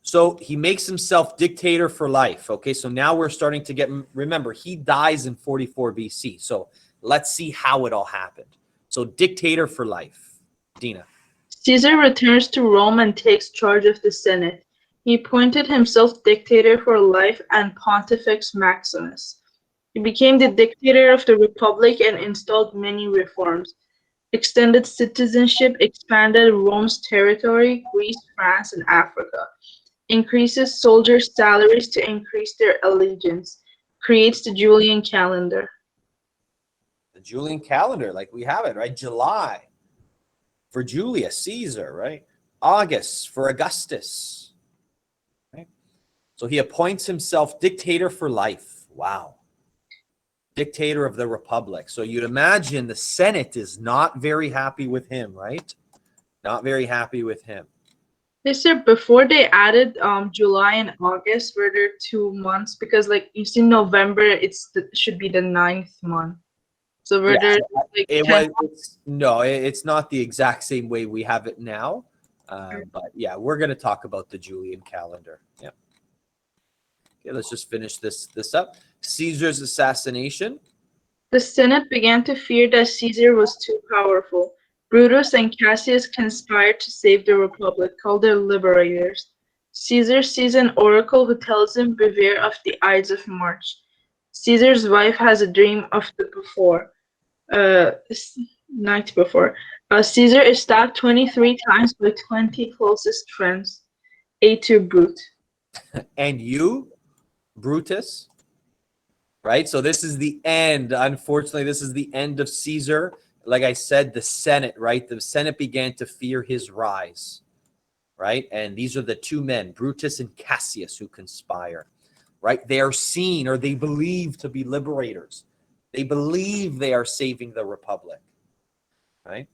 So he makes himself dictator for life. Okay, so now we're starting to get, remember, he dies in 44 BC. So let's see how it all happened. So dictator for life. Dina. Caesar returns to Rome and takes charge of the Senate. He appointed himself dictator for life and Pontifex Maximus. He became the dictator of the Republic and installed many reforms. Extended citizenship, expanded Rome's territory, Greece, France, and Africa. Increases soldiers' salaries to increase their allegiance. Creates the Julian calendar. The Julian calendar, like we have it, right? July for Julius Caesar, right? August for Augustus, right? So he appoints himself dictator for life. Wow. Dictator of the Republic. So you'd imagine the Senate is not very happy with him, right? Not very happy with him. Yes, sir. Before they added July and August, were there 2 months? Because like you see, November should be the 9th month. So were there like It 10 was no, it's not the exact same way we have it now. But yeah, we're going to talk about the Julian calendar. Yeah. Okay, let's just finish this up. Caesar's assassination. The Senate began to fear that Caesar was too powerful. Brutus and Cassius conspired to save the Republic, called the Liberators. Caesar sees an oracle who tells him, "Beware of the Ides of March." Caesar's wife has a dream of the night before. Caesar is stabbed 23 times by 20 closest friends. A to Brute. And you, Brutus, right? So this is the end. Unfortunately, this is the end of Caesar. Like I said, the Senate, right? The Senate began to fear his rise, right? And these are the two men, Brutus and Cassius, who conspire, right? They are seen, or they believe, to be liberators. They believe they are saving the Republic, right?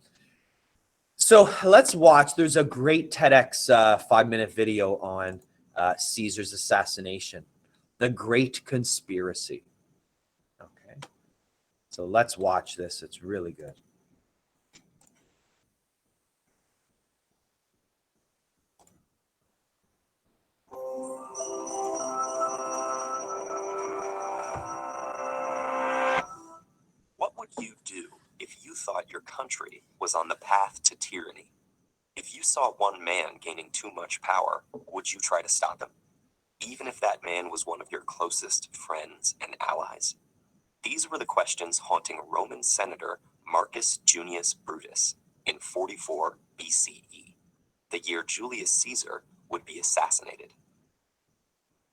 So let's watch. There's a great TEDx 5-minute video on Caesar's assassination, the Great Conspiracy. Okay, so let's watch this. It's really good. What would you do if you thought your country was on the path to tyranny? If you saw one man gaining too much power, would you try to stop him? Even if that man was one of your closest friends and allies? These were the questions haunting Roman Senator Marcus Junius Brutus in 44 BCE, the year Julius Caesar would be assassinated.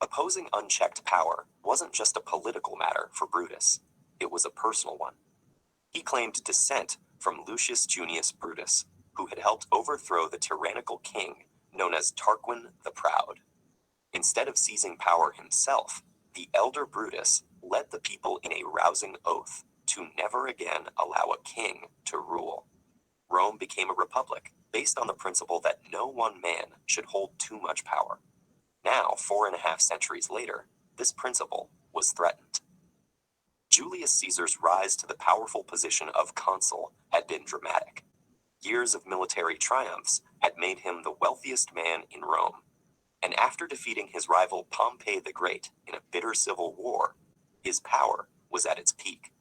Opposing unchecked power wasn't just a political matter for Brutus, it was a personal one. He claimed descent from Lucius Junius Brutus, who had helped overthrow the tyrannical king known as Tarquin the Proud. Instead of seizing power himself, the elder Brutus led the people in a rousing oath to never again allow a king to rule. Rome became a republic based on the principle that no one man should hold too much power. Now, 4.5 centuries later, this principle was threatened. Julius Caesar's rise to the powerful position of consul had been dramatic. Years of military triumphs had made him the wealthiest man in Rome. And after defeating his rival Pompey the Great in a bitter civil war, his power was at its peak.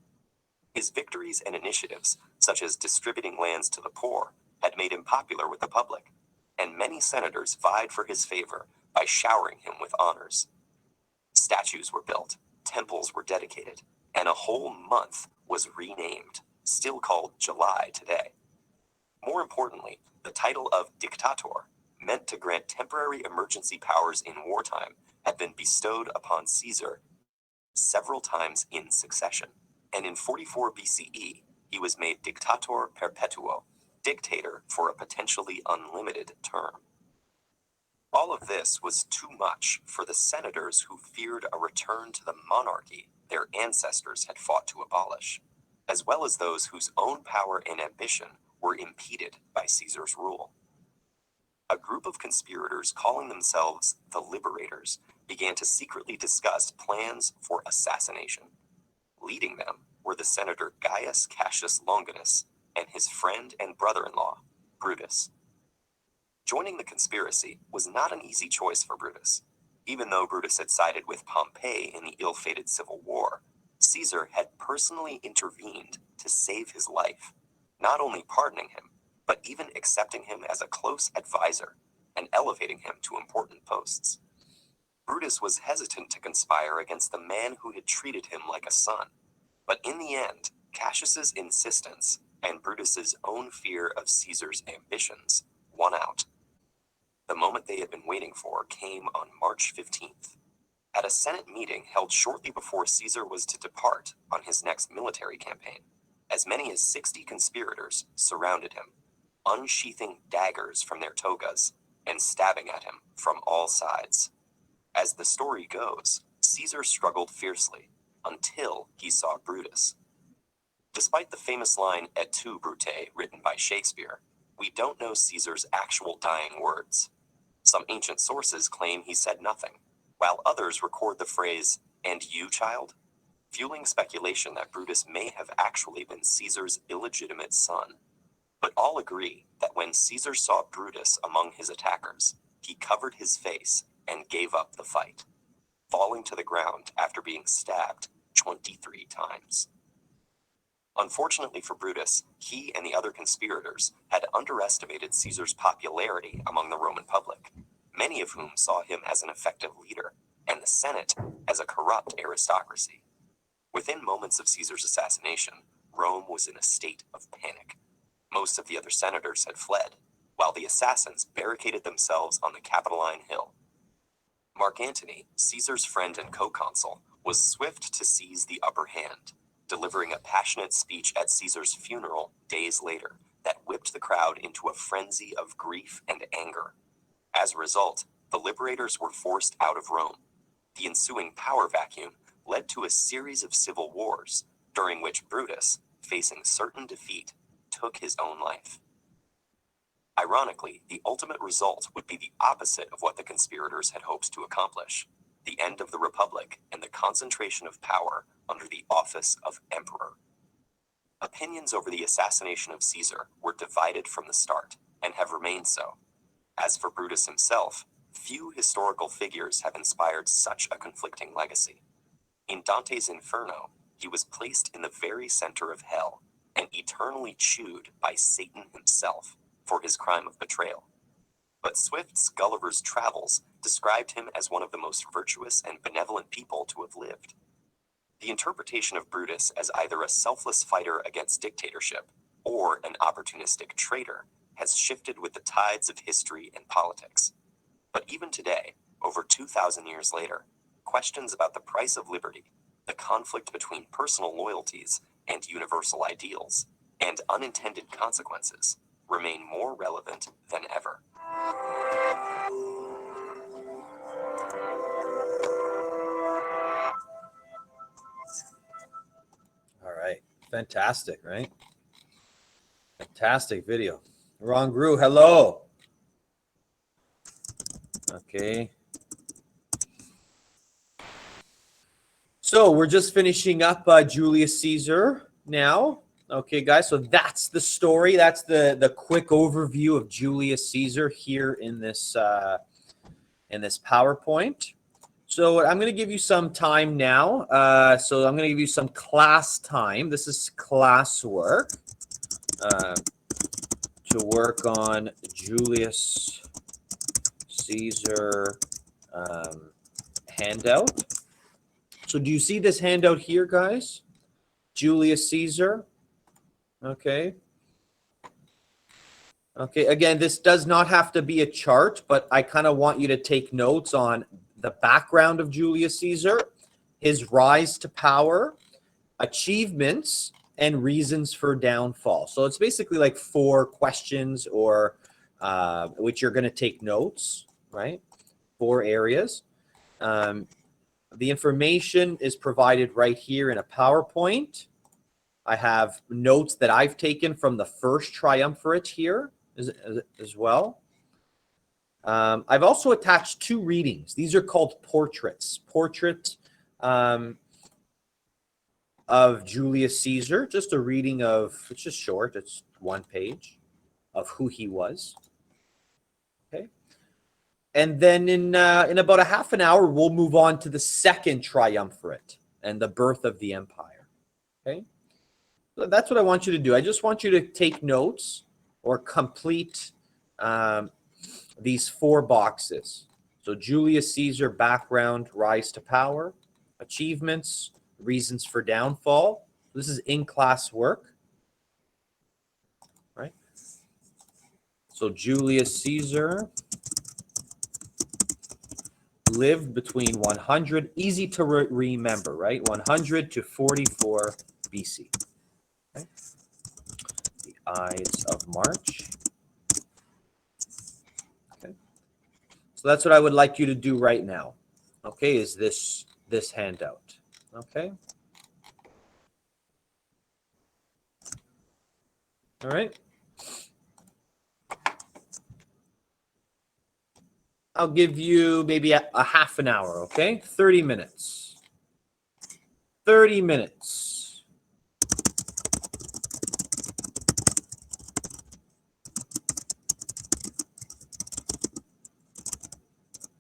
His victories and initiatives, such as distributing lands to the poor, had made him popular with the public, and many senators vied for his favor by showering him with honors. Statues were built, temples were dedicated, and a whole month was renamed, still called July today. More importantly, the title of dictator, meant to grant temporary emergency powers in wartime, had been bestowed upon Caesar several times in succession. And in 44 BCE, he was made dictator perpetuo, dictator for a potentially unlimited term. All of this was too much for the senators who feared a return to the monarchy their ancestors had fought to abolish, as well as those whose own power and ambition were impeded by Caesar's rule. A group of conspirators calling themselves the Liberators began to secretly discuss plans for assassination. Leading them were the senator Gaius Cassius Longinus and his friend and brother-in-law, Brutus. Joining the conspiracy was not an easy choice for Brutus. Even though Brutus had sided with Pompey in the ill-fated civil war, Caesar had personally intervened to save his life, not only pardoning him, but even accepting him as a close advisor and elevating him to important posts. Brutus was hesitant to conspire against the man who had treated him like a son, but in the end, Cassius's insistence and Brutus's own fear of Caesar's ambitions won out. The moment they had been waiting for came on March 15th. At a Senate meeting held shortly before Caesar was to depart on his next military campaign, as many as 60 conspirators surrounded him, unsheathing daggers from their togas and stabbing at him from all sides. As the story goes, Caesar struggled fiercely until he saw Brutus. Despite the famous line "Et tu, Brute," written by Shakespeare, we don't know Caesar's actual dying words. Some ancient sources claim he said nothing, while others record the phrase, "And you, child?" fueling speculation that Brutus may have actually been Caesar's illegitimate son. But all agree that when Caesar saw Brutus among his attackers, he covered his face and gave up the fight, falling to the ground after being stabbed 23 times. Unfortunately for Brutus, he and the other conspirators had underestimated Caesar's popularity among the Roman public, many of whom saw him as an effective leader, and the Senate as a corrupt aristocracy. Within moments of Caesar's assassination, Rome was in a state of panic. Most of the other senators had fled, while the assassins barricaded themselves on the Capitoline Hill. Mark Antony, Caesar's friend and co-consul, was swift to seize the upper hand, delivering a passionate speech at Caesar's funeral days later that whipped the crowd into a frenzy of grief and anger. As a result, the liberators were forced out of Rome. The ensuing power vacuum led to a series of civil wars, during which Brutus, facing certain defeat, took his own life. Ironically, the ultimate result would be the opposite of what the conspirators had hoped to accomplish: the end of the Republic and the concentration of power under the office of emperor. Opinions over the assassination of Caesar were divided from the start, and have remained so. As for Brutus himself, few historical figures have inspired such a conflicting legacy. In Dante's Inferno, he was placed in the very center of hell and eternally chewed by Satan himself for his crime of betrayal. But Swift's Gulliver's Travels described him as one of the most virtuous and benevolent people to have lived. The interpretation of Brutus as either a selfless fighter against dictatorship or an opportunistic traitor has shifted with the tides of history and politics. But even today, over 2,000 years later, questions about the price of liberty, the conflict between personal loyalties and universal ideals, and unintended consequences remain more relevant than ever. All right. Fantastic, right? Fantastic video. Ron Grew, hello. Okay. So we're just finishing up Julius Caesar now. Okay, guys, so that's the story. That's the quick overview of Julius Caesar here in this PowerPoint. So I'm going to give you some time now. So I'm going to give you some class time. This is class work to work on Julius Caesar handout. So do you see this handout here, guys? Julius Caesar. Okay. Okay, again, this does not have to be a chart, but I kind of want you to take notes on the background of Julius Caesar, his rise to power, achievements, and reasons for downfall. So it's basically like 4 questions or which you're going to take notes, right? 4 areas. The information is provided right here in a PowerPoint. I have notes that I've taken from the first triumvirate here as well. I've also attached 2 readings. These are called portraits. Portrait of Julius Caesar, just a reading of, it's just short, it's 1 page of who he was. Okay. And then in about a half an hour, we'll move on to the second triumvirate and the birth of the empire. Okay. So that's what I want you to do. I just want you to take notes or complete these 4 boxes. So Julius Caesar, background, rise to power, achievements, reasons for downfall. This is in-class work, right? So Julius Caesar lived between 100, easy to remember, right? 100 to 44 BC. Okay? The Ides of March. Okay. So that's what I would like you to do right now. Okay, is this handout. Okay. All right. I'll give you maybe a half an hour, okay? 30 minutes. 30 minutes.